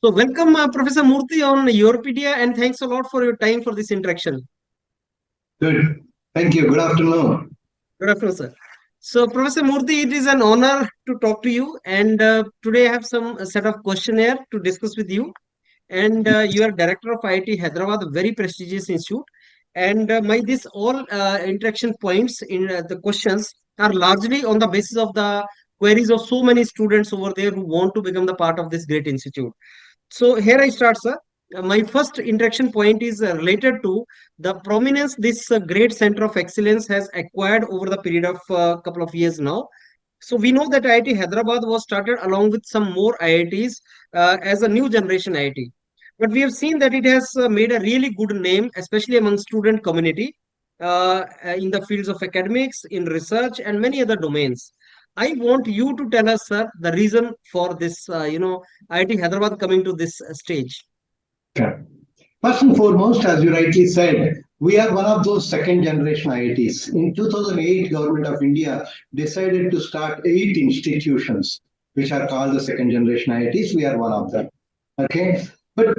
So welcome, Professor Murthy on YourPedia, and thanks a lot for your time for this interaction. Good. Thank you. Good afternoon. Good afternoon, sir. So, Professor Murthy, it is an honor to talk to you, and today I have some set of questionnaire to discuss with you. And you are director of IIT Hyderabad, a very prestigious institute. And my this all interaction points in the questions are largely on the basis of the queries of so many students over there who want to become the part of this great institute. So here I start, sir. My first interaction point is related to the prominence this great center of excellence has acquired over the period of a couple of years now. So we know that IIT Hyderabad was started along with some more IITs as a new generation IIT. But we have seen that it has made a really good name, especially among student community in the fields of academics, in research, and many other domains. I want you to tell us, sir, the reason for this, IIT Hyderabad coming to this stage. Okay. First and foremost, as you rightly said, we are one of those second generation IITs. In 2008, Government of India decided to start 8 institutions, which are called the second generation IITs. We are one of them. Okay. But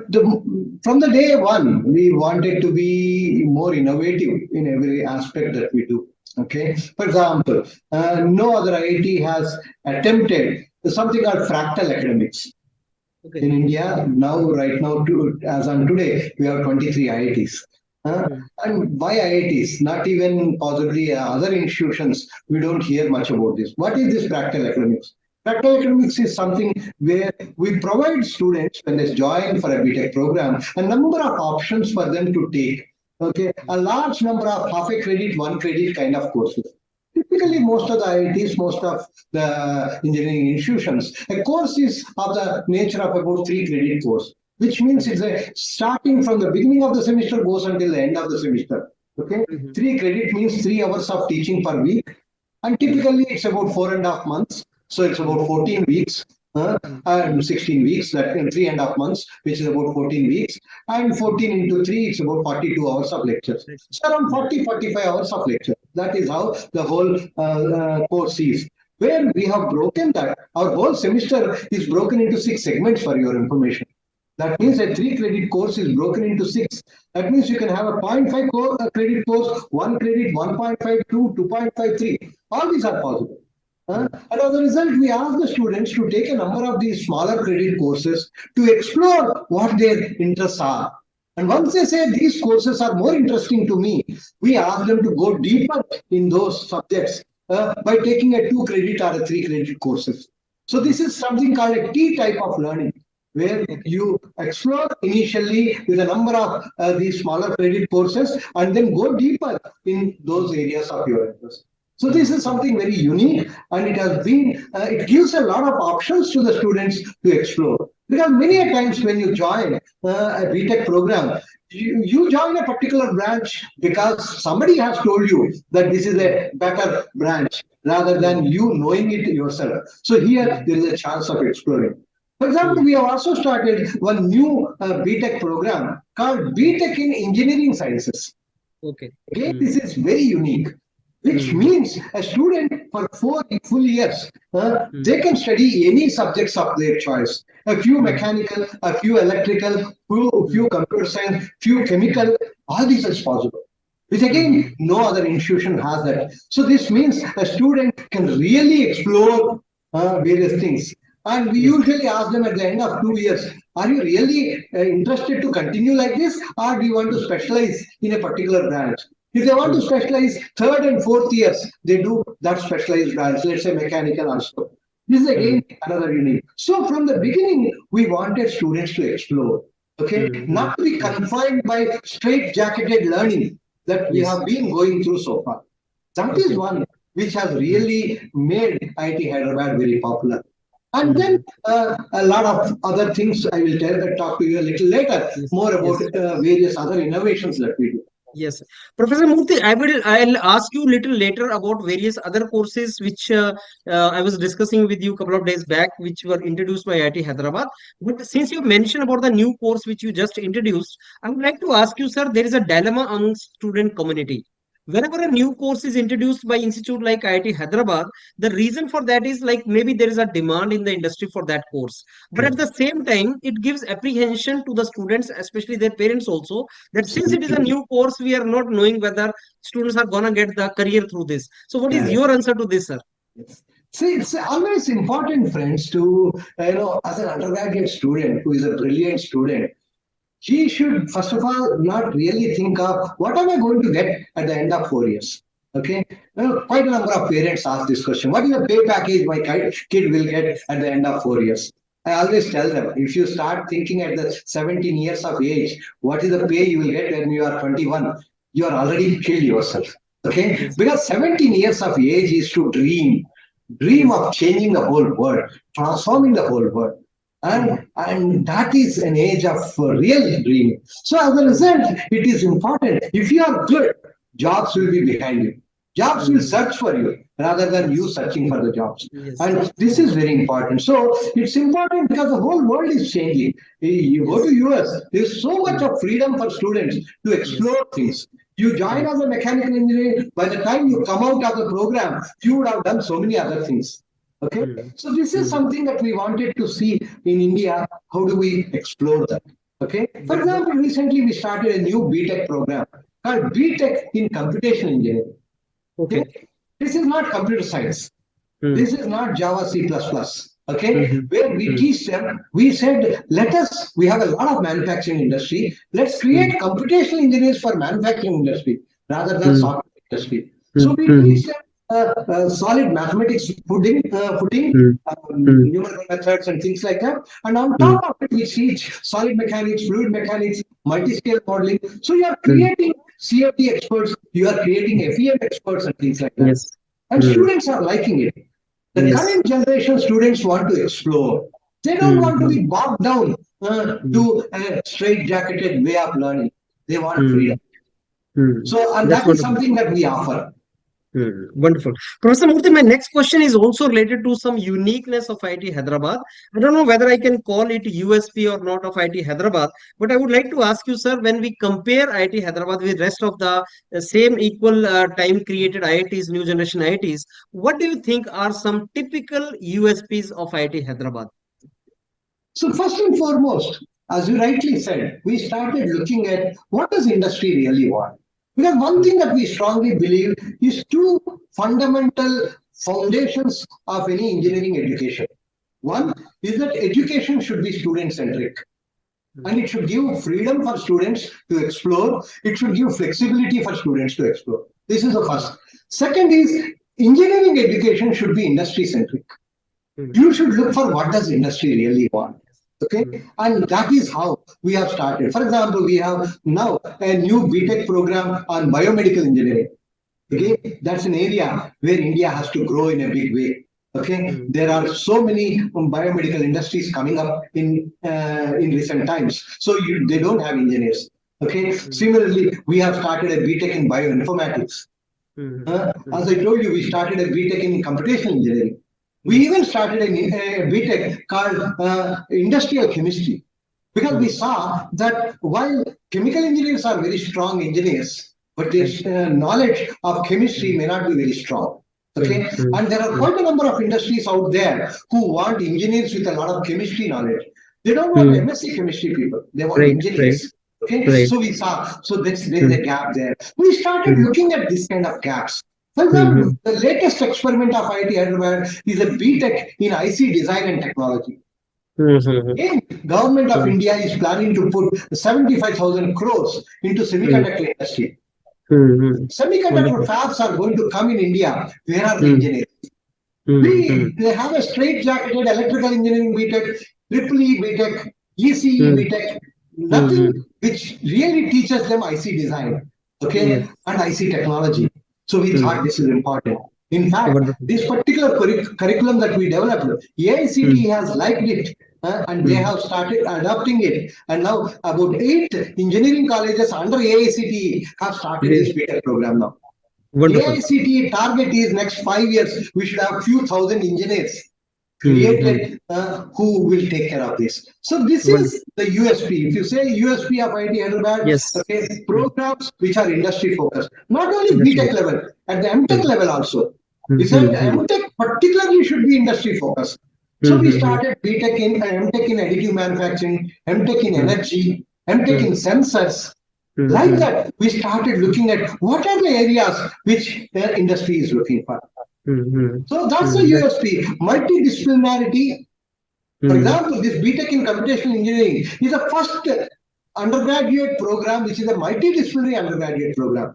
from the day one, we wanted to be more innovative in every aspect that we do. Okay. For example, no other IIT has attempted something called fractal academics. Okay. In India, right now, as on today, we have 23 IITs. And why IITs? Not even possibly other institutions. We don't hear much about this. What is this practical academics? Practical academics is something where we provide students, when they join for a B.tech program, a number of options for them to take. Okay, a large number of half a credit, 1 credit kind of courses. Typically, most of the IITs, most of the engineering institutions, a course is of the nature of about 3 credit course, which means it's a starting from the beginning of the semester goes until the end of the semester. Okay, 3 credit means 3 hours of teaching per week, and typically it's about 4.5 months, so it's about 14 weeks. And 16 weeks, that in 3.5 months, which is about 14 weeks, and 14 into 3, it's about 42 hours of lectures. So around 40-45 hours of lecture. That is how the whole course is. Where we have broken that, our whole semester is broken into 6 segments for your information. That means a 3 credit course is broken into 6. That means you can have a 0.5 credit course, 1 credit, 1.52, 2.53. All these are possible. And as a result, we ask the students to take a number of these smaller credit courses to explore what their interests are. And once they say these courses are more interesting to me, we ask them to go deeper in those subjects by taking a 2 credit or a 3 credit courses. So this is something called a T type of learning, where you explore initially with a number of these smaller credit courses and then go deeper in those areas of your interest. So this is something very unique, and it has been, it gives a lot of options to the students to explore. Because many a times when you join a B.tech program, you join a particular branch because somebody has told you that this is a better branch rather than you knowing it yourself. So here there is a chance of exploring. For example, we have also started one new B.tech program called B.tech in Engineering Sciences. Okay, this is very unique, which means a student for 4 full years, they can study any subjects of their choice. A few mechanical, a few electrical, few computer science, few chemical, all these is possible. Which again, no other institution has that. So this means a student can really explore various things. And we usually ask them at the end of 2 years, are you really interested to continue like this, or do you want to specialize in a particular branch? If they want to specialize 3rd and 4th years, they do that specialized branch, let's say mechanical also. This is again another unique. So from the beginning, we wanted students to explore, okay, not to be confined by straight-jacketed learning that we have been going through so far. That is one which has really made IIT Hyderabad very popular. And then a lot of other things I will talk to you a little later, more about various other innovations that we do. Yes, Professor Murthy, I'll ask you a little later about various other courses which I was discussing with you a couple of days back, which were introduced by IIT Hyderabad. But since you mentioned about the new course which you just introduced, I would like to ask you, sir, there is a dilemma among student community. Whenever a new course is introduced by institute like IIT Hyderabad, the reason for that is like maybe there is a demand in the industry for that course. But at the same time, it gives apprehension to the students, especially their parents also, that since it is a new course, we are not knowing whether students are gonna get the career through this. So what is Correct. your answer to this, sir? Yes. See, it's always important, friends, to, as an undergraduate student who is a brilliant student, he should, first of all, not really think of what am I going to get at the end of 4 years. Okay, quite a number of parents ask this question: what is the pay package my kid will get at the end of 4 years? I always tell them, if you start thinking at the 17 years of age, what is the pay you will get when you are 21? You are already killed yourself. Okay, Yes, because 17 years of age is to dream yes, of changing the whole world, transforming the whole world. mm, And that is an age of real dreaming. So as a mm, result, it is important. If you are good, jobs will be behind you. Jobs will mm, search for you rather than you yes, searching for the jobs. yes, And this is very important. So it's important because the whole world is changing. You go to yes, US, there's so much mm, of freedom for students to yes, explore things. You join as yes, a mechanical engineer, by the time you come out of the program, you would have done so many other things. Okay, mm, so this is mm. something that we wanted to see in India. How do we explore that? Okay, for But example, recently we started a new B.Tech program called B.Tech in Computational Engineering. Okay, okay. this is not computer science. Mm, This is not Java C++. Okay, mhm, where we mm, teach them, we said, we have a lot of manufacturing industry. Let's create mm, computational engineers for manufacturing industry rather than mm, software industry. So mm, we mm, teach them solid mathematics footing, mm, mm, numerical methods and things like that. And on mm, top of it, we teach solid mechanics, fluid mechanics, multi-scale modeling. So you are mm. creating CFD experts, you are creating FEM experts and things like that. Yes. And Mm, students are liking it. The yes. current generation students want to explore. They don't Mm, want to mm, be bogged down mm, to a straight-jacketed way of learning. They want freedom. mm, mm. So, and That's that is wonderful. something that we offer. Wonderful. Professor Murthy, my next question is also related to some uniqueness of IIT Hyderabad. I don't know whether I can call it USP or not of IIT Hyderabad, but I would like to ask you, sir, when we compare IIT Hyderabad with rest of the same equal time created IITs, new generation IITs, what do you think are some typical USPs of IIT Hyderabad? So, first and foremost, as you rightly said, we started looking at what does industry really want. Because one Mm, thing that we strongly believe is two fundamental foundations of any engineering education. One is that education should be student centric. mm, And it should give freedom for students to explore. It should give flexibility for students to explore. This is the mm, first. Second is engineering education should be industry centric. mm, You should look for what does industry really want. Okay, mm, and that is how we have started. For example, we have now a new BTech program on biomedical engineering. mm, Okay, that's an area where India has to grow in a big way. Okay, mm, there are so many biomedical industries coming up in recent times, so they don't have engineers. Okay, mm, similarly, we have started a BTech in bioinformatics. mm, As mm. I told you, we started a BTech in computational engineering. We Yes. even started a BTech called industrial chemistry because we Mm, saw that while chemical engineers are very strong engineers, but their right. knowledge of chemistry Mm, may not be very strong. mm, Okay, mm, and there are mm, quite a number of industries out there who want engineers with a lot of chemistry knowledge. They don't want mm. MSc chemistry people; they want Right, right, engineers. Okay, right. so we saw, so there's Mm, a gap there. We started mm, looking at this kind of gaps. For example, mhm, the latest experiment of IIT Hyderabad is a BTech in IC design and technology. mhm, Again, government of mm, India is planning to put 75,000 crores into mm, semiconductor industry. mhm. Semiconductor Wonderful. fabs are going to come in India. Where are the Mm, engineers? mm, mm, They have a straight jacketed electrical engineering BTech, triple E BTech, ECE mm, BTech, nothing mhm. which really teaches them IC design, okay, Yes. and IC technology. So we thought Mm, this is important. In fact, wonderful. this particular curriculum that we developed, AICTE Mm, has liked it and they mm. have started adopting it. And now about 8 engineering colleges under AICTE have started Yes. this BTech program now. Wonderful. AICTE target is next 5 years, we should have few thousand engineers. created who will take care of this. So this Wonderful. is the USP. If you say USP of IIT Hyderabad, Yes. okay, programs which are industry focused, not only Industry. B.Tech level, at the M.Tech Mm, level also. mm, We said mm, M.Tech particularly should be industry focused. So mm, we mm, started B.Tech in M.Tech in additive manufacturing, M.Tech in mm, energy, M.Tech in mm, sensors. mm, Like mm, that, we started looking at what are the areas which the industry is looking for. mm, mm, So that's the mm, that- USP. Multidisciplinarity. For mm, example, this B.Tech in computational engineering is the first undergraduate program which is a multidisciplinary undergraduate program.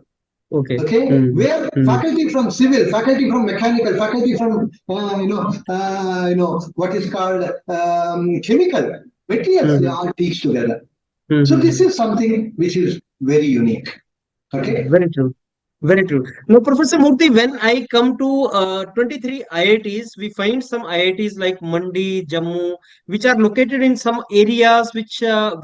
okay. Okay, Mm, where mm, faculty from civil, faculty from mechanical, faculty from what is called chemical materials, they mm, all teach together. mm, So this mm. is something which is very unique. Okay. Very true. Very true. Now, Professor Murthy, when I come to 23 IITs, we find some IITs like Mandi, Jammu, which are located in some areas which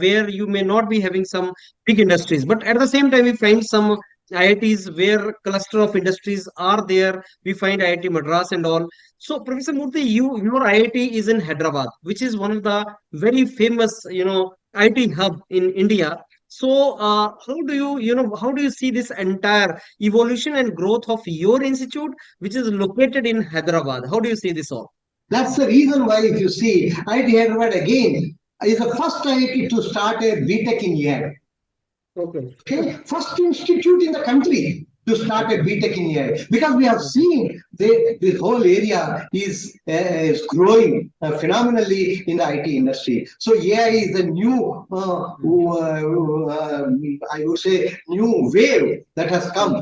where you may not be having some big industries. But at the same time, we find some IITs where cluster of industries are there. We find IIT Madras and all. So, Professor Murthy, your IIT is in Hyderabad, which is one of the very famous, IT hub in India. So, how do you see this entire evolution and growth of your institute, which is located in Hyderabad? How do you see this all? That's the reason why, if you see, IIT Hyderabad again is the first IIT to start a B.Tech in AI. Okay. Okay, first institute in the country to start a Okay. B.Tech in AI, because we have Okay. seen this whole area is growing phenomenally in the IT industry. So AI is a new, Mm, I would say, new wave that has mm, come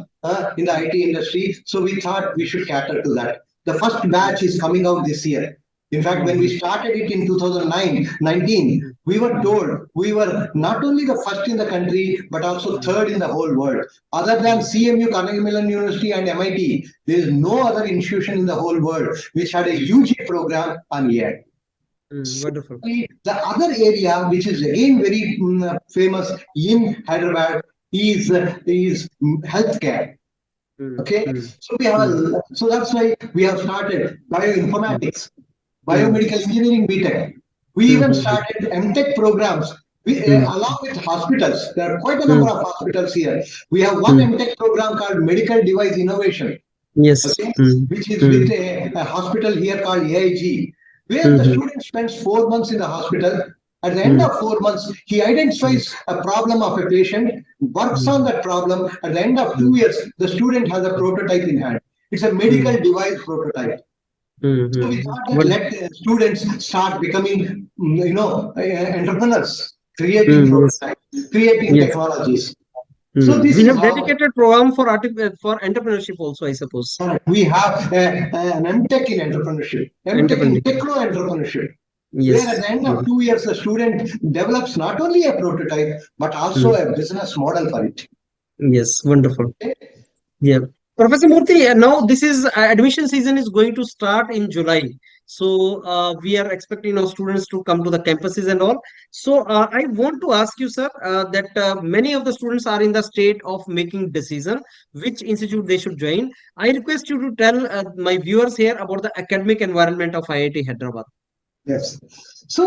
in the mm, IT industry. So we thought we should cater to that. The first batch mm, is coming out this year. In fact, when we mm, started it in 2009, 19, mm, we were mm, told we were not only the first in the country, but also mm, third in the whole world. Other than mm, CMU, Carnegie Mellon University, and MIT, there is no other institution in the whole world which had a mm, UG program on AI. wonderful. The other area, which is again very famous in Hyderabad, is healthcare. Mm, Okay, mm, so we have mm, so that's why we have started mm, bioinformatics, mm, biomedical engineering B.Tech. We mm, even mm, started M.Tech programs. mm, Along with hospitals, there are quite a number mm, of hospitals here. We have one mm. M.Tech program called Medical Device Innovation, Yes. okay, Mm, which is with mm, a hospital here called AIG, where the mm, student spends 4 months in the hospital. At the end mm, of 4 months, he mm, identifies a problem of a patient, works on mm, that problem. At the end of mm, 2 years, the student has a prototype in hand. It's a medical mm, device prototype. mm, So we mm. thought that let students start becoming, entrepreneurs, creating Yes. prototypes, creating Yes. technologies. So Mm. this We is have how dedicated program for for entrepreneurship also, I suppose. we have an M.Tech in entrepreneurship, M.Tech in Entrepreneurship. techno entrepreneurship, where at Yes. the end of Mm. 2 years, the student develops not only a prototype, but also Mm. a business model for it. Yes. Wonderful. Yeah. Professor Murthy, now this is admission season is going to start in July. So we are expecting our students to come to the campuses and all. So I want to ask you, sir, that many of the students are in the state of making decision which institute they should join. I request you to tell my viewers here about the academic environment of IIT Hyderabad. Yes. So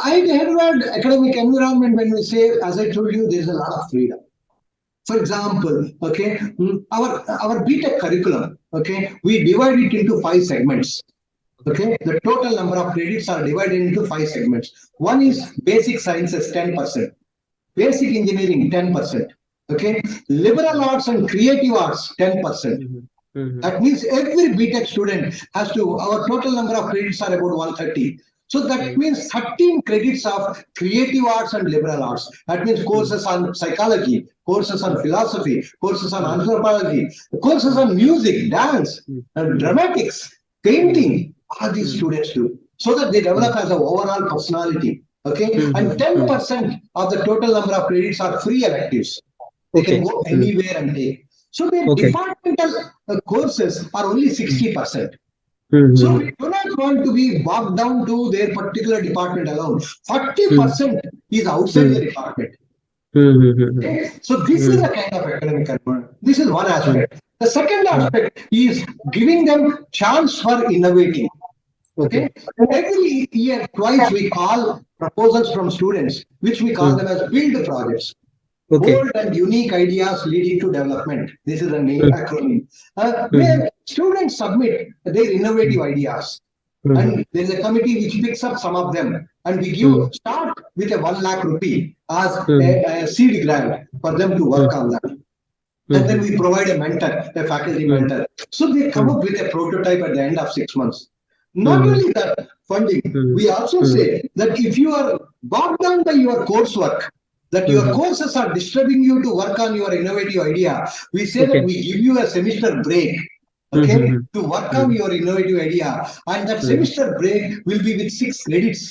I had academic environment. When we say, as I told you, there's a lot of freedom. For example, okay, our B.Tech curriculum, okay, we divide it into 5 segments. Okay. Okay, the total number of credits are divided into 5 segments. One is Yes. basic sciences, 10%, basic engineering, 10%. Okay, liberal arts and creative arts, 10%. Mm-hmm. Mm-hmm. That means every B.Tech student has to, our total number of credits are about 130. So that Mm-hmm. means 13 credits of creative arts and liberal arts. That means courses on psychology, courses on philosophy, courses on Mm-hmm. anthropology, courses on music, dance, and Mm-hmm. dramatics, Mm-hmm. painting. All these Mm-hmm. students do. So that they develop as an overall personality. Okay. And Mm-hmm. Mm-hmm. 10% of the total number of credits are free electives. They can Okay. go Mm. anywhere and take. So their Okay. departmental courses are only Mm. 60%. So Mm-hmm. we do not want to be bogged down to their particular department alone. Mm. 40% is outside the Mm. department. Mm-hmm. Okay? So this is Mm. a kind of academic environment. This is one Mm. aspect. The second Mm. aspect is giving them chance for innovating. Okay. Okay. Every year, twice we call proposals from students, which we call Hmm. them as build projects. Okay. Bold and unique ideas leading to development. This is a name Hmm. acronym. Hmm. Where students submit their innovative ideas, Hmm. and there is a committee which picks up some of them, and we give Hmm. start with a 1 lakh rupee as Hmm. a seed grant for them to Hmm. work on that. And then Hmm. we provide a mentor, a faculty Hmm. mentor. So they come Hmm. up with a prototype at the end of 6 months. Not Hmm. only that, funding, Hmm. we also Hmm. say that if you are bogged down by your coursework, that your Hmm. courses are disturbing you to work on your innovative idea, we say that Okay. we give you a semester break, Hmm. okay, Hmm. to work on Hmm. your innovative idea. And that Hmm. semester break will be with 6 credits.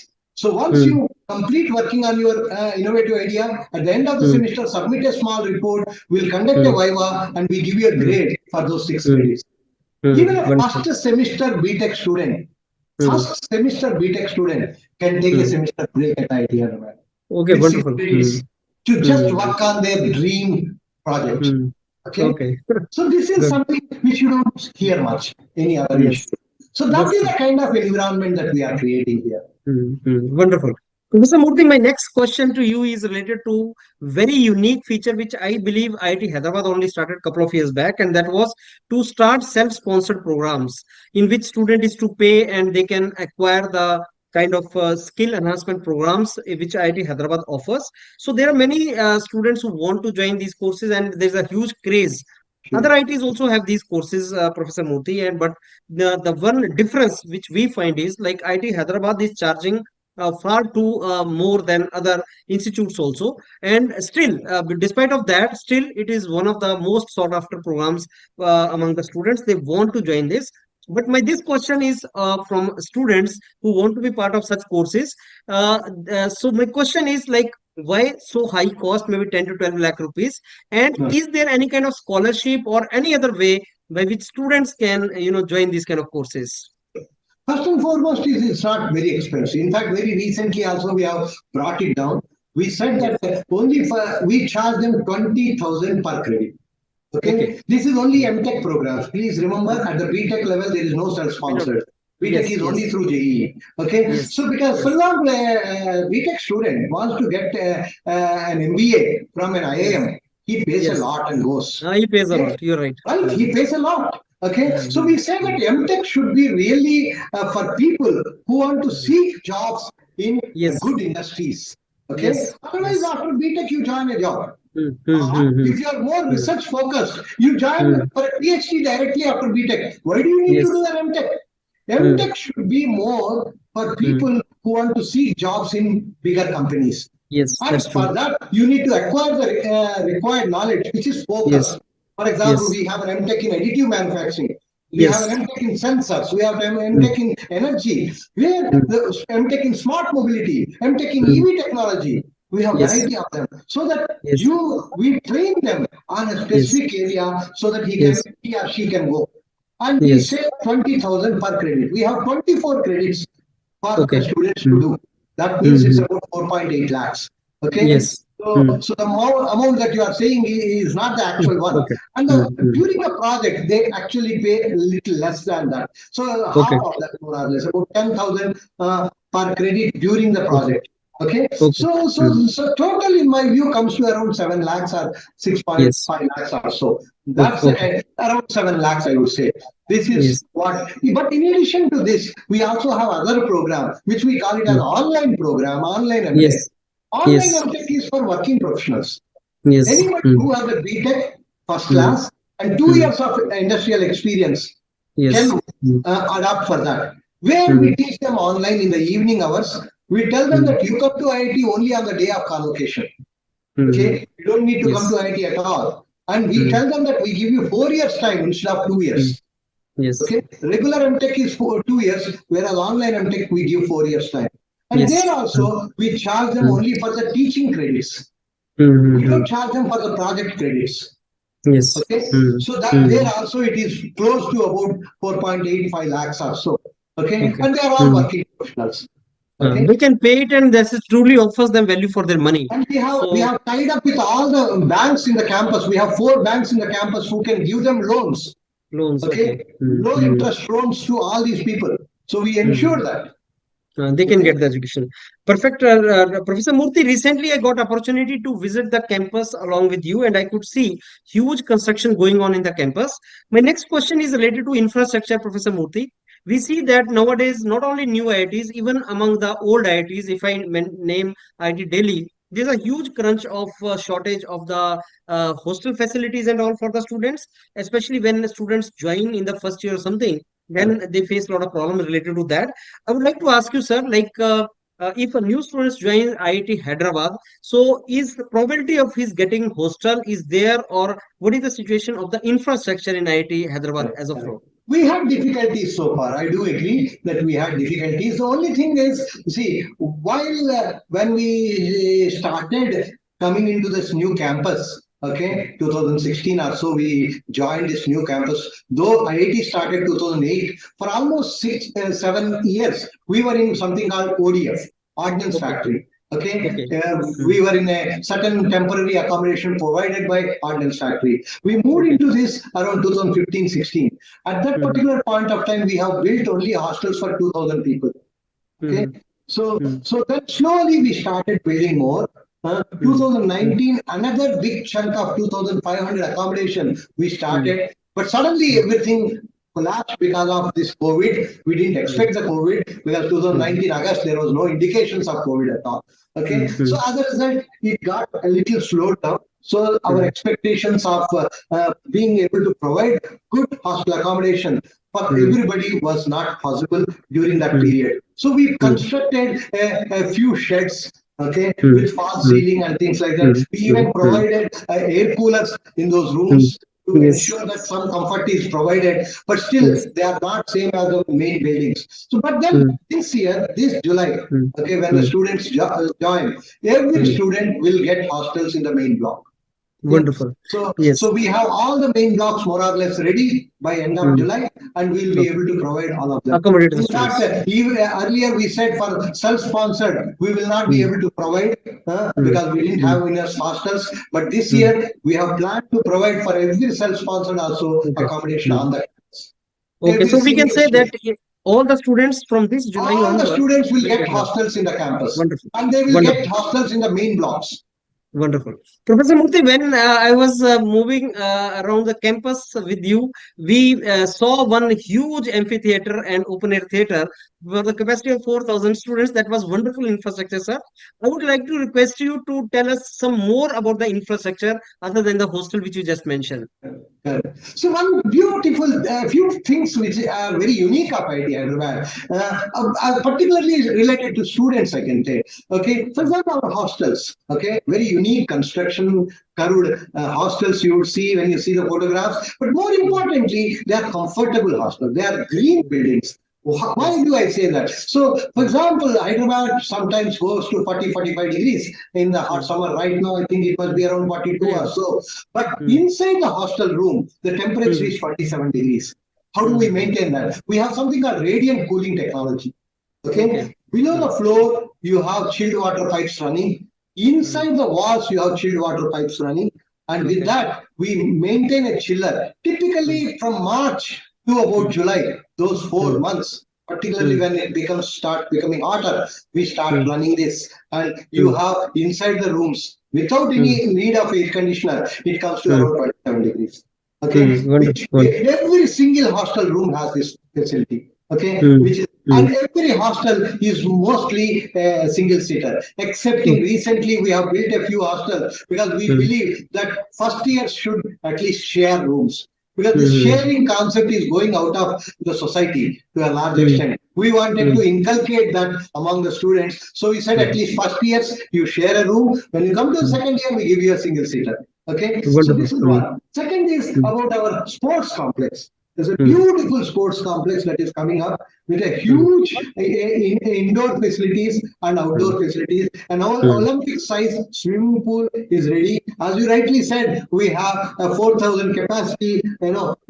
So once Hmm. you complete working on your innovative idea, at the end of the Hmm. semester, submit a small report, we'll conduct a Hmm. viva, and we give you a Hmm. grade for those six Hmm. credits. Even Hmm. a Wonderful. first semester BTech student, Hmm. first semester BTech student can take a Hmm. semester break at IIT Hyderabad Okay. with six Wonderful. Hmm. credits to just Hmm. work on their dream project. Hmm. Okay, Okay. so this is Good. something which you don't hear much any other Yes. issue. So that That's is true. the kind of environment that we are creating here. Wonderful. Mr. Murthy, my next question to you is related to very unique feature which I believe IIT Hyderabad only started a couple of years back, and that was to start self-sponsored programs in which student is to pay and they can acquire the kind of skill enhancement programs which IIT Hyderabad offers. So there are many students who want to join these courses, and there's a huge craze. Other Sure. IITs also have these courses, Professor Murthy, and but the one difference which we find is like IIT Hyderabad is charging far too more than other institutes also, and still despite of that, still it is one of the most sought after programs among the students. They want to join this. But my this question is from students who want to be part of such courses. uh, so my question is like, why so high cost, maybe 10 to 12 lakh rupees, and No. is there any kind of scholarship or any other way by which students can join these kind of courses? First and foremost, is it's not very expensive. In fact, very recently also we have brought it down. We said Yes. that only for we charge them 20,000 per credit. Okay. Okay, this is only Mm. MTech programs. Please remember, Okay. at the BTech level, there is no We don't. self-sponsored. BTech Yes. is only Yes. through JEE. Okay, Yes. so because for Yes. example, a BTech student wants to get an MBA from an Yes. IIM, he pays a Yes. lot and goes. He pays a Okay, lot. You're right. right? Mm. He pays a lot. Okay, so Mm. we say Mm. that MTech should be really for people who want to Mm. seek jobs in Yes. good industries. Okay, Yes. otherwise Yes. after BTech you join a job. Mm. Mm. Mm. If you are more Mm. research focused, you join Mm. for a PhD directly after BTech. Why do you need to Yes. do an MTech? Mm. MTech should be more for Mm. people who want to seek jobs in bigger companies. Yes. And That's true. for that, you need to acquire the required knowledge, which is Yes. focused. For example, Yes. we have an MTech in additive manufacturing. We have an Yes. MTech in sensors. We have an Mm. MTech in energy. Where Mm. the MTech in smart mobility, MTech in Mm. EV technology. We have Yes. variety of them, so that Yes. we train them on a Yes. specific area, so that Yes. he or she can go. And we Yes. say 20,000 per credit. We have 24 credits for the Okay. students to Mm. do. That means it's Mm. about 4.8 lakhs. Okay, Yes. Mm. so the amount that you are saying is not the Mm. actual one. Okay. And Mm. during a project, they actually pay a little less than that. So half Okay. of that, more or less, about 10,000 per credit during the Okay. project. Okay, Okay. Mm. so total in my view comes to around 7 lakhs or Yes. 6.5 lakhs or so. Okay. That's Okay. around 7 lakhs, I would say. This is Yes. what, but in addition to this, we also have other program, which we call it as Mm. online program, online MTech. Yes. Online Yes. MTech is for working professionals. Yes. Anybody Mm. who has a BTech first Mm. class and two Mm. years of industrial experience Yes. can Mm. adapt for that. Where we Mm. teach them online in the evening hours, we tell them Mm. that you come to IIT only on the day of convocation. Mm. Okay, you don't need to come to Yes. IIT at all. And we Mm. tell them that we give you 4 years time instead of two Mm. years. Yes. Okay, regular MTech is for 2 years, whereas online MTech we give 4 years time. And there Yes. Mm. also we charge them Mm. only for the teaching credits. We Mm. don't charge them for the project credits. Yes. Okay, Mm. so that there Mm. also it is close to about 4.85 lakhs or so. Okay, Okay. and they are all Mm. working professionals. Okay, They can pay it, and this is truly offers them value for their money. and we So have tied up with all the banks in the campus. We have 4 banks in the campus who can give them loans. loans. Okay, Okay. low interest loans to all these people. So we ensure that. They can Okay. get the education. Perfect. Professor Murthy, recently I got opportunity to visit the campus along with you, and I could see huge construction going on in the campus. My next question is related to infrastructure, Professor Murthy. We see that nowadays, not only new IITs, even among the old IITs, if I name IIT Delhi, there's a huge crunch of shortage of the hostel facilities and all for the students, especially when the students join in the first year or something. Then they face a lot of problems related to that. I would like to ask you, sir, if a new student joins IIT Hyderabad, so is the probability of his getting hostel is there, or what is the situation of the infrastructure in IIT Hyderabad Correct, as of correct. now? We had difficulties so far. I do agree that we had difficulties. The only thing is, see, while when we started coming into this new campus, okay, 2016 or so, we joined this new campus. Though IIT started 2008, for almost 7 years, we were in something called ODF, Ordnance Okay, Factory. Okay, okay. Hmm. we were in a certain temporary accommodation provided by Ordnance Factory. We moved Okay. into this around 2015-16. At that Hmm. particular point of time, we have built only hostels for 2,000 people. Okay, Hmm. so Hmm. so then slowly we started building more. Hmm. Hmm. 2019, another big chunk of 2,500 accommodation we Hmm. started, but suddenly Hmm. everything collapsed because of this COVID. We didn't Hmm. expect the COVID because Hmm. 2019 August there was no indications of COVID at all. Hmm. Okay, Hmm. so as a result, it got a little slowed down. So our Hmm. expectations of being able to provide good hostel accommodation for Hmm. everybody was not possible during that Hmm. period. So we Hmm. constructed a few sheds, okay, Hmm. with false Hmm. ceiling and things like that. Hmm. We Hmm. even Hmm. provided air coolers in those Hmm. rooms to Yes. ensure that some comfort is provided, but still Yes. they are not same as the main buildings. So, but then Hmm. this year, this July, Hmm. okay, when the Hmm. students join, every Hmm. student will get hostels in the main block. Okay. Wonderful. So Yes. we have all the main blocks more or less ready by end of Hmm. July, and we'll be Okay. able to provide all of them. Accommodate the In fact, students. even earlier we said for self-sponsored, we will not be Hmm. able to provide Hmm. because we didn't Hmm. have enough hostels. But this Hmm. year we have planned to provide for every self-sponsored also Okay. accommodation Hmm. on the campus. Okay. Every So we can single say that student. all the students from this July All the onward students will will get get the hostels in the campus, wonderful. and they will get Wonderful. hostels in the main blocks. Wonderful. Professor Murthy, when I was moving around the campus with you, we saw one huge amphitheater and open air theater with the capacity of 4,000 students. That was wonderful infrastructure, sir. I would like to request you to tell us some more about the infrastructure other than the hostel which you just mentioned. Correct. So one beautiful few things which are very unique of IIT Hyderabad, particularly related to students, I can say. Okay, for example, our hostels. Okay, very unique construction curved hostels you would see when you see the photographs. But more Mm. importantly, they are comfortable hostels. They are green buildings. Why Yes. do I say that? So, for Mm. example, Hyderabad sometimes goes to 40, 45 degrees in the hot Mm. summer. Right now, I think it must be Mm. around 42 or Yeah. so. But Mm. inside the hostel room, the temperature Mm. is 47 degrees. How do we Mm. maintain that? We have something called radiant cooling technology. Okay. Okay, below Mm. the floor, you have chilled water pipes running. Mm. Inside the walls, you have chilled water pipes running. And with Okay. that, we maintain a chiller. Mm. Typically, from March to about Mm. July, those four Mm. months, particularly Mm. when it becomes start becoming hotter, we start Mm. running this. And you Mm. have inside the rooms, without Mm. any need of air conditioner, it comes to Mm. around 27 degrees. Okay, Mm. Wonderful. which Wonderful. every single hostel room has this facility. Okay, Mm. which is Mm. and every hostel is mostly a single seater. Excepting Okay. recently, we have built a few hostels because we Mm. believe that first years should at least share rooms. Because this Mm. sharing concept is going out of the society to a large Mm. extent. We wanted to Mm. inculcate that among the students. So we said at Mm. least first years you share a room. When you come to the Mm. second year, we give you a single seater. Okay, so Wonderful. this is Mm. one. Second is Mm. about our sports complex. There's a Mm. beautiful sports complex that is coming up with a Mm. huge indoor facilities and Mm. outdoor facilities. And our Mm. Olympic size swimming pool is ready. As you rightly said, we have a 4,000 capacity,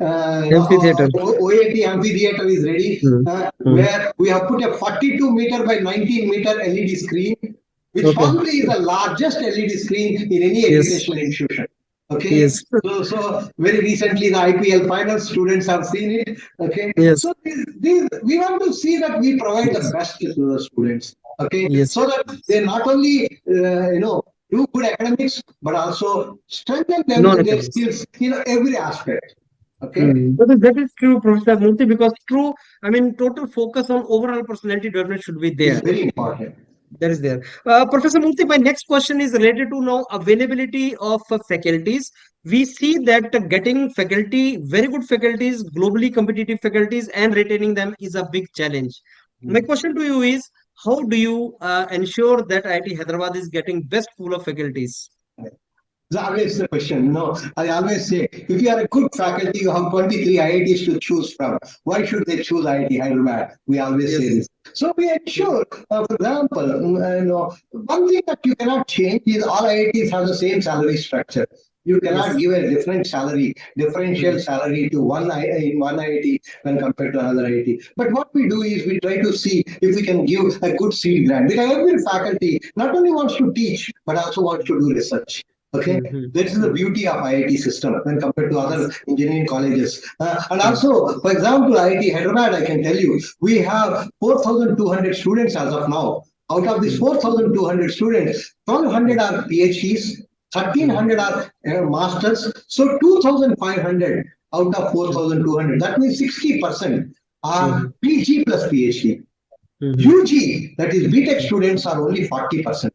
Amphitheater. OAT amphitheater is ready, Mm. Mm. where we have put a 42 meter by 19-meter LED screen, which Okay. probably is the largest LED screen in any Yes. educational institution. Okay, Yes. so very recently the IPL finals students have seen it. Okay, Yes. so we want to see that we provide the Yes. best to the students. Okay, Yes. so that they not only do good academics but also strengthen them in their Non-academics. skills in every aspect. Okay, That is true, Professor Murthy, because true, I mean, total focus on overall personality development should be is there. very important. That is there. Professor Murthy, my next question is related to now availability of faculties. We see that getting faculty, very good faculties, globally competitive faculties, and retaining them is a big challenge. My question to you is, how do you ensure that IIT Hyderabad is getting best pool of faculties? It's always the question. No, I always say, if you are a good faculty, you have 23 IITs to choose from. Why should they choose IIT Hyderabad? We always say Yes. this. So we ensure, for example, one thing that you cannot change is all IITs have the same salary structure. You cannot Yes. give a different salary, differential Mm, salary to one IIT when compared to another IIT. But what we do is we try to see if we can give a good seed grant. Because every faculty not only wants to teach, but also wants to do research. Okay, this is the mm. beauty of IIT system when compared to other Yes. engineering colleges. And Mm, also, for example, IIT Hyderabad, I can tell you, we have 4,200 students as of now. Out of these mm, 4,200 students, 1,200 mm, are PhDs, mm, 1,300 are masters. So 2,500 out of mm, 4,200. That means 60% are mm, PG plus PhD. mm. UG, that is BTech students, are only 40%.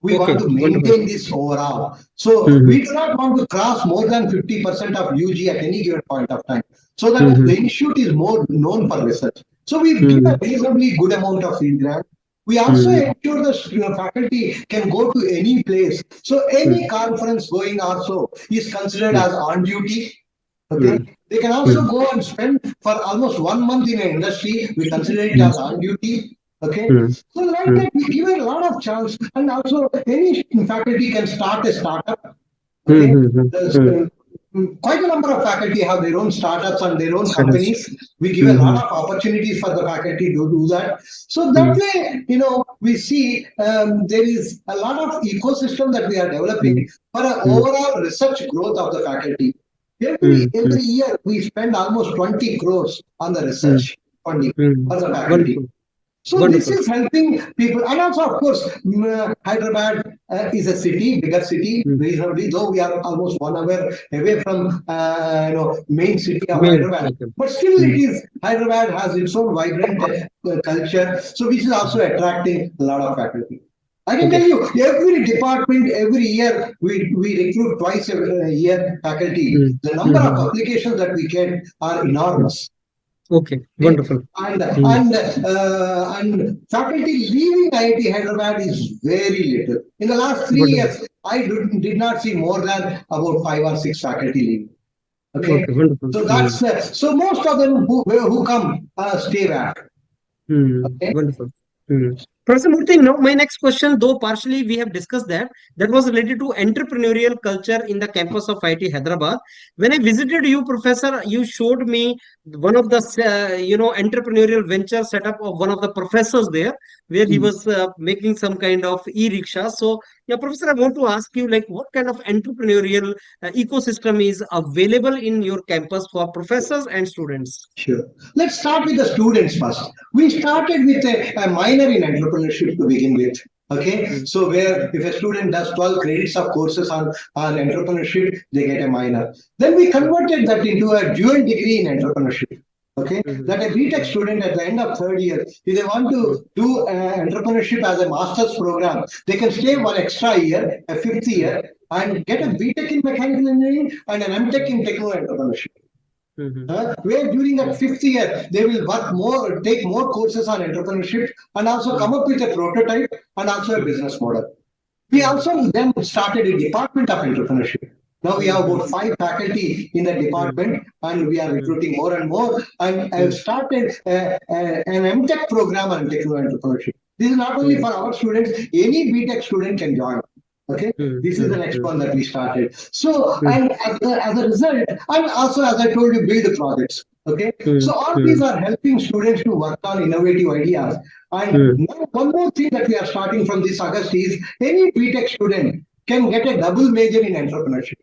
We want Okay, to wonderful. maintain this overall. So Mhm, we do not want to cross more than 50% of UG at any given point of time, so that mhm, the institute is more known for research. So we give a mhm, reasonably good amount of field grant. We also mhm, ensure the faculty can go to any place. So mhm, any conference going also is considered mhm, as on duty. Okay, mhm, they can also mhm, go and spend for almost 1 month in an industry. We consider it mhm, as on duty. Okay, mhm, so like mhm, that, we give a lot of chance, and also any faculty can start a startup. Okay, mhm, mhm, there's mhm. quite a number of faculty have their own startups and their own Studies. companies. We give a lot Mhm, of opportunities for the faculty to do that. So that mhm, way, we see there is a lot of ecosystem that we are mhm, developing for an mhm, overall research growth of the faculty. Every mhm, mhm, every year we spend almost 20 crores on the mhm, research funding mhm. for the faculty. Wonderful, So this wonderful. is helping people, and also of course, Hyderabad is a city, bigger city, Mhm. reasonably. Though we are almost 1 hour away from main city of Main, Hyderabad, okay. but still it Mhm, is Hyderabad has its own vibrant culture. So which is also mhm. attracting a lot of faculty. I can tell Okay. you, every department, every year, we recruit twice a year faculty. Mhm, The number of mhm. applications that we get are Mhm. enormous. Okay, Okay. wonderful. And Mhm. and and faculty leaving IIT Hyderabad is very little. In the last three Wonderful. years, I did not see more than about 5 or 6 faculty leaving. Okay, Okay, wonderful. so Mhm. so most of them who come stay back. Okay. Wonderful. Hmm. Professor Murthy, now my next question, though partially we have discussed that was related to entrepreneurial culture in the campus of IIT Hyderabad. When I visited you, Professor, you showed me one of the entrepreneurial venture setup of one of the professors there, where he Mm. was making some kind of e-rickshaw. So, yeah, Professor, I want to ask you, like, what kind of entrepreneurial ecosystem is available in your campus for professors and students? Sure. Let's start with the students first. We started with a minor in entrepreneurship to begin with. Okay, Hmm. so where if a student does 12 credits of courses on entrepreneurship, they get a minor. Then we Hmm. converted that into a dual degree in entrepreneurship. Okay, Hmm. that a BTech Hmm. student at the end of third year, if they want Hmm. to do entrepreneurship as a master's program, they can stay Hmm. one extra year, a fifth Hmm. year, and get a Hmm. BTech in mechanical engineering and an MTech Hmm. in techno entrepreneurship. Hmm. Where during that Hmm. fifth year they will work more, take more courses on entrepreneurship, and also Hmm. come up with a prototype and also a Hmm. business model. We Hmm. also then started a department of entrepreneurship. Now we Hmm. have Hmm. about 5 faculty in the Hmm. department, and we are Hmm. recruiting more and more. And I've Hmm. started an MTech program on techno entrepreneurship. This is not only Hmm. for our students; any BTech student can join. Okay, Hmm. this is Hmm. the next Hmm. one that we started. So, Hmm. and as a result, and also as I told you, build the projects. Okay, Hmm. so all Hmm. these are helping students to work on innovative ideas. And Hmm. now one more thing that we are starting from this August is any BTech student can get a double major in entrepreneurship.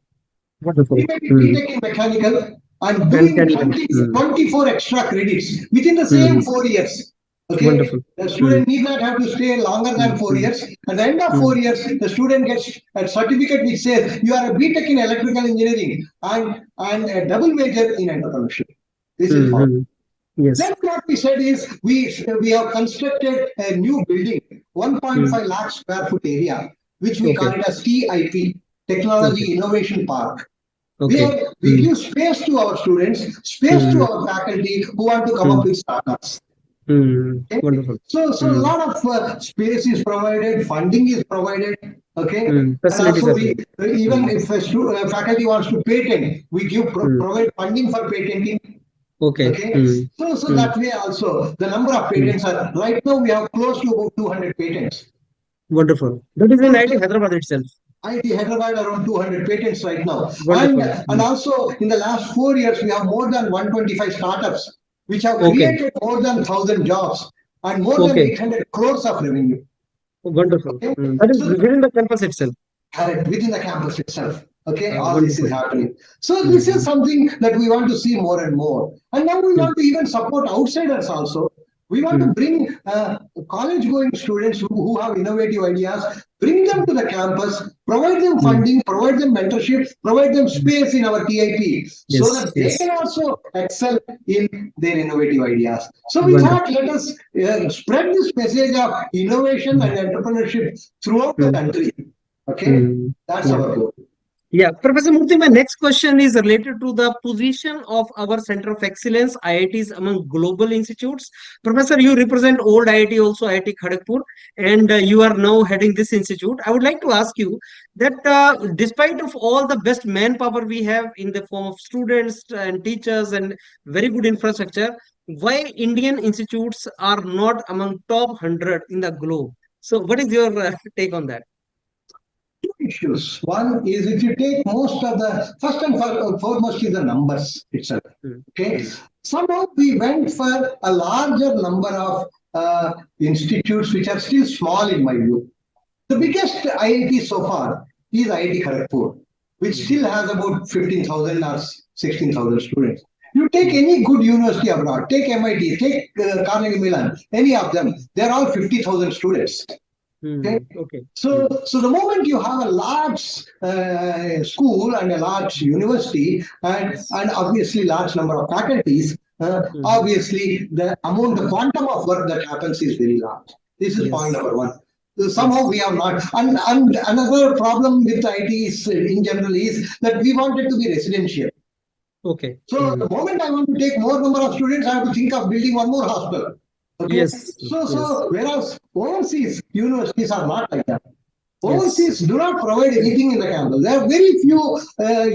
He Wonderful. may be B.Tech in mechanical and doing Mechanical. 24 extra credits within the same Mm. 4 years. Okay, Wonderful. the Mm. student need not have to stay longer than Mm. 4 years. Mm. At the end of Mm. 4 years, the student gets a certificate which says you are a B.Tech in electrical engineering and a double major in entrepreneurship. This is Mm. how. Mm. Yes. Then what we said is we have constructed a new building, Mm. 1.5 lakh square foot area, which we call Okay. it as TIP, Okay. Technology Innovation Park, Okay. where we Mm. give space to our students, space to Mm. our faculty who want to come up Mm. with startups. Mm. Okay? Wonderful. So a Mm. lot of space is provided, funding is provided. Okay, Mm. and Facilities also are we there. even Mm. if a faculty wants to patent, we give Mm. provide funding for patenting. Okay. Okay, Mm. so Mm. that way also the number of Mm. patents are right now we have close to about 200 patents. Wonderful. That is in So IIT Hyderabad itself. IIT Hyderabad around 200 patents right now, Wonderful. and Mm. also in the last 4 years we have more than 125 startups which have Okay. created more than 1,000 jobs and more than Okay. 800 crores of revenue. Wonderful. Okay, Mm. That is so within the campus itself. correct, within the campus itself. Okay, all this is Wonderful. happening. So this is Mm. something that we want to see more and more. And now we Mm. want to even support outsiders also. We want to Mm. bring college going students who have innovative ideas, bring them to the campus, provide them Mm. funding, provide them mentorship, provide them Mm. space in our TIP so Yes. that they Yes. can also excel in their innovative ideas. So we Wonderful. thought let us spread this message of innovation Mm. and entrepreneurship throughout the Mm. country. Okay, Mm. that's Yeah. our goal. Yeah, Professor Murthy, my next question is related to the position of our Center of Excellence, IITs among global institutes. Professor, you represent old IIT, also IIT Kharagpur, and you are now heading this institute. I would like to ask you that despite of all the best manpower we have in the form of students and teachers and very good infrastructure, why Indian institutes are not among top 100 in the globe? So, what is your take on that? Issues. One is if you take most of the first and foremost is the numbers itself. Mm, Okay, mm, somehow we went for a larger number of institutes which are still small in my view. The mm, biggest IIT so far is IIT Kharagpur, which mm, still has about 15,000 or 16,000 students. You take mm, any good university abroad, take MIT, take Carnegie Mellon, any of them, they're all 50,000 students. Okay, Okay. so the moment you have a large school and a large university Yes. and obviously large number of faculties, Mhm. obviously the quantum of work that happens is very large. This is point Yes. number one. So somehow Yes. we have not, and another problem with ITs in general is that we want it to be residential. Okay. So the moment I want to take more number of students, I have to think of building one more hospital. Okay. Yes. Yes. So whereas overseas universities are not like that. Yes. Overseas do not provide anything in the campus. There are very few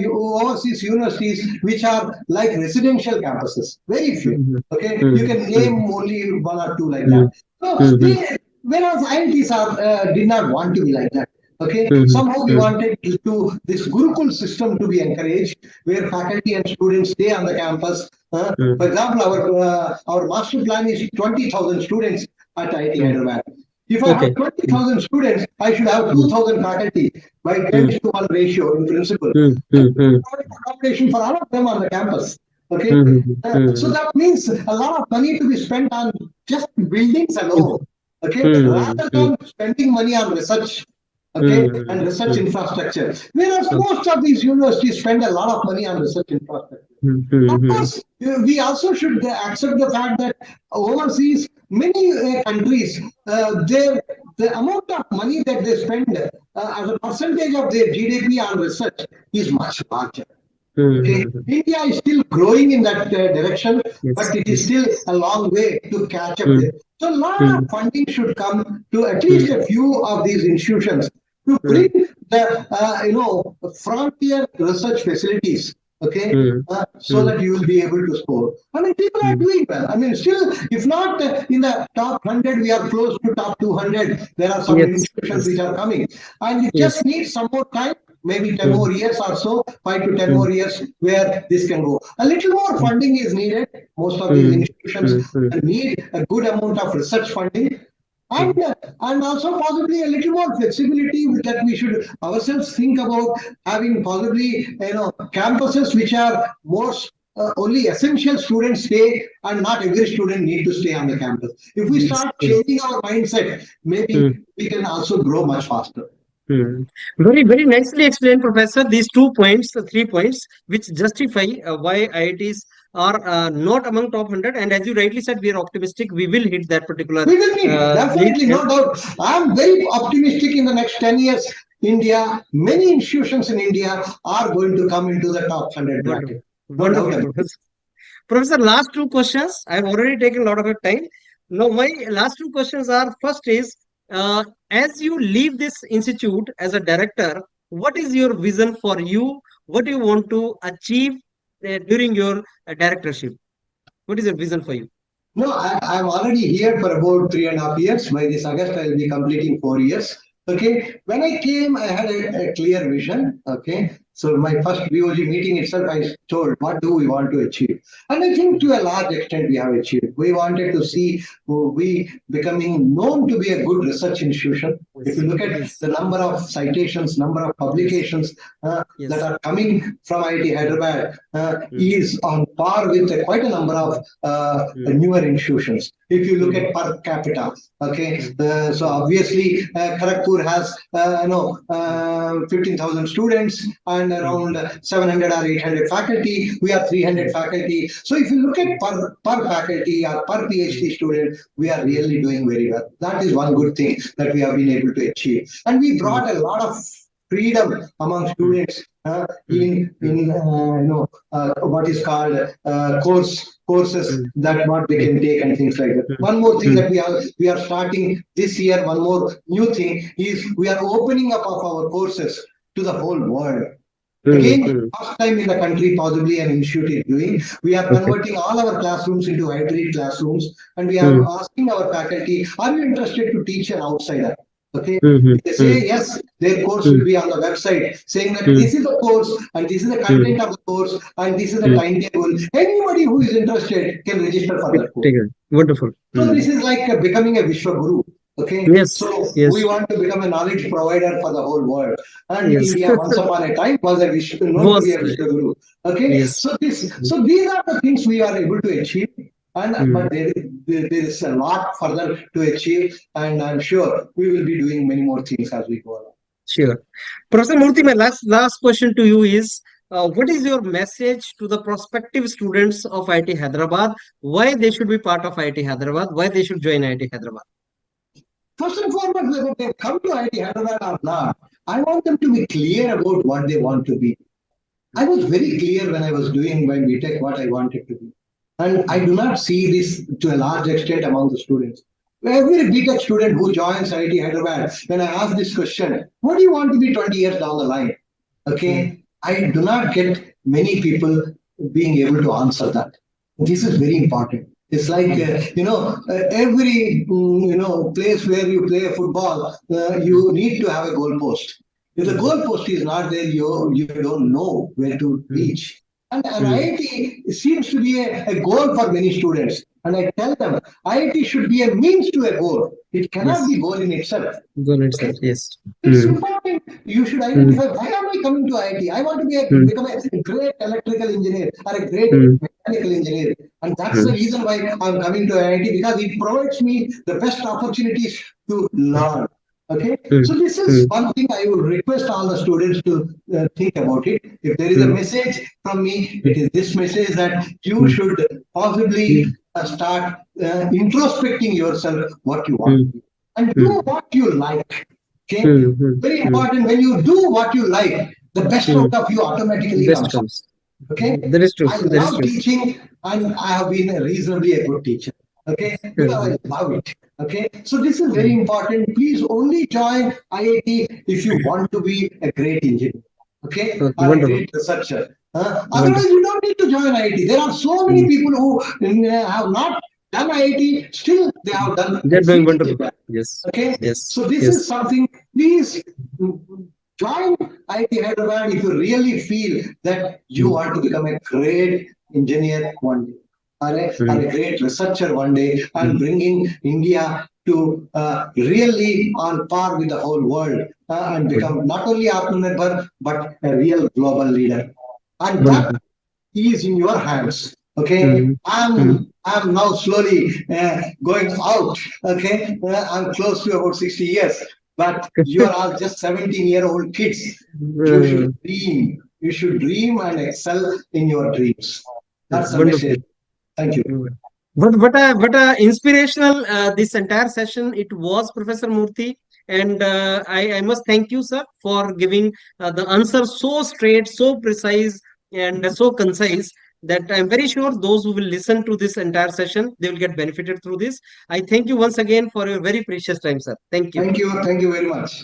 overseas universities which are like residential campuses. Very few. Mhm. Okay, you Mhm. can name Mhm. only one or two like that. Mhm. So Mhm. whereas IITs are did not want to be like that. Okay, Mhm. somehow we Mhm. wanted to this Gurukul system to be encouraged, where faculty and students stay on the campus. For Mhm. example, our master plan is 20,000 students at IIT Mhm. Hyderabad. If I have Okay. Mhm. 20,000 students, I should have Mhm. 2,000 faculty by 10 Mhm. to 1 ratio in principle. Mhm. And Mhm. provide accommodation for all of them on the campus. Okay, Mhm. so Mhm. that means a lot of money to be spent on just buildings alone. Mhm. Okay, Mhm. rather Mhm. than spending money on research. Okay, and Mhm. research Mhm. infrastructure. Whereas Okay. most of these universities spend a lot of money on research infrastructure. Mhm. Of Mhm. course, we also should accept the fact that overseas, many countries, the amount of money that they spend as a percentage of their GDP on research is much larger. Okay, Mhm. India is still growing in that direction, Yes. but it is Yes. still a long way to catch up Mhm. there. So a lot of Mhm. funding should come to at least Mhm. a few of these institutions to bring Mhm. the frontier research facilities. Okay, Mhm. so Mhm. that you will be able to score. I mean, people are Mhm. doing well. I mean, still, if not in the top 100, we are close to top 200. There are some Yes. institutions which Yes. are coming, and it just Yes. needs some more time, maybe 10 Mhm. more years or so, 5 to 10 Mhm. more years, where this can go. A little more funding is needed. Most of these Mhm. institutions Mhm. need a good amount of research funding. and and also possibly a little more flexibility that we should ourselves think about having possibly campuses which are more only essential students stay and not every student need to stay on the campus. If we Yes. start changing our mindset, maybe we can also grow much faster. Hmm. Very, very nicely explained, Professor. These 2 points, the 3 points, which justify why IITs are not among top 100. And as you rightly said, we are optimistic. We will hit that particular We will need, need. definitely, no doubt. I am very optimistic in the next 10 years. India, many institutions in India are going to come into the top 100 Wonderful, bracket. No doubt wonderful, about it. Professor. Professor, last 2 questions. I've already taken a lot of your time. Now, my last 2 questions are: first is, uh, as you leave this institute as a director, what is your vision for you? What do you want to achieve during your directorship? What is your vision for you? No, I'm already here for about 3.5 years. By this August, I'll be completing 4 years. Okay. When I came, I had a clear vision. Okay. So my first BOG meeting itself, I told what do we want to achieve, and I think to a large extent we have achieved. We wanted to see we becoming known to be a good research institution. If Yes, you look at yes, the number of citations, number of yes, publications that yes. are coming from IIT Hyderabad Mm, is on par with quite a number of mm, newer institutions. If you look mm, at per capita, okay, mm, so mm, obviously Kharagpur has mm, 15,000 students and mm, around 700 or 800 faculty. We have 300 mm, faculty. So if you look at mm, per faculty or per mm, PhD student, we are mm, really doing very well. That is one mm, good thing that we have been able to achieve, and we mm, brought a lot of freedom among mm, students mm, in what is called courses mm, that what they mm, can take and things like that. mm, One more thing mm, that we are starting this year. One more new thing is we are opening up of our courses to the whole world. mm, Again, mm. first time in the country, possibly an institute is doing. We are Okay. converting all our classrooms into hybrid classrooms, and we are Mm, asking our faculty, "Are you interested to teach an outsider?" Okay. mm, If they mm, say yes, their course will mm, be on the website saying that mm, this is the course and this is the mm, content of the course and this is the mm. timetable. Anybody who is interested can register for that course. Take it. Wonderful. So Mm. this is like becoming a Vishwaguru. Okay, Yes, so we yes, want to become a knowledge provider for the whole world. And yes. India, once upon a time, was known to be Was, a Vishwaguru. Okay, yes. Mm, so these are the things we are able to achieve. And mm, but there is a lot further to achieve, and I'm sure we will be doing many more things as we go along. sure. Professor Murthy, my last question to you is, what is your message to the prospective students of IIT Hyderabad? Why they should be part of IIT Hyderabad? Why they should join IIT Hyderabad? First and foremost, whether they come to IIT Hyderabad or not, I want them to be clear about what they want to be. I was very clear when I was doing my B.tech what I wanted to be. And I do not see this to a large extent among the students. Every B.tech student who joins IIT Hyderabad, when I ask this question, what do you want to be 20 years down the line? Mm, Okay, I do not get many people being able to answer that. This is very important. It's like mm, every place where you play football, mm, you need to have a goalpost. If the mm, goalpost is not there, you don't know where to mm, reach. And mm. IIT seems to be a goal for many students. And I tell them, IIT should be a means to a goal. It cannot Yes, be goal in itself. goal Okay? itself. Yes. It's Mm, important. You should mm, identify why am I coming to IIT? I want to mm, become a great electrical engineer or a great mm, mechanical engineer. And that's the mm, reason why I'm coming to IIT because it provides me the best opportunities to learn. Okay, mm, so this is mm, one thing I would request all the students to think about it. If there is a mm, message from me, mm, it is this message that you mm, should possibly mm, start introspecting yourself what you want to mm, be and do mm, what you like. Okay, mm, mm, very mm, important. When you do what you like, the best mm. out of you automatically Best comes out. comes. Okay, That is true. I That is love true. teaching and I have been reasonably a good teacher. Okay, because Mm, I love it. Okay, so this is very mm, important. Please only join IIT if you want to be a great engineer. Okay, okay, or a wonderful. great researcher. Otherwise, Wonderful. you don't need to join IIT. There are so many Mm. people who have not done IIT, still they have done They're doing exceedingly wonderful. well. Yes. Okay, Yes. so this Yes. is something. Please join IIT Hyderabad if you really feel that you Mm, want to become a great engineer one day, or mm, a great researcher one day, and mm, bringing India to really on par with the whole world and become not only Atmanirbhar but a real global leader. And that Wonderful. is in your hands. Okay, Mhm. Mhm. I'm now slowly going out. Okay, I'm close to about 60 years, but you are all just 17-year-old kids. You should Uh, dream. You should dream and excel in your dreams. That's the message. Wonderful. Thank you. Mm. But inspirational this entire session it was Professor Murthy, and I must thank you, sir, for giving the answer so straight, so precise, and so concise that I'm very sure those who will listen to this entire session they will get benefited through this. I thank you once again for your very precious time, sir. Thank you. Thank you. Thank you very much.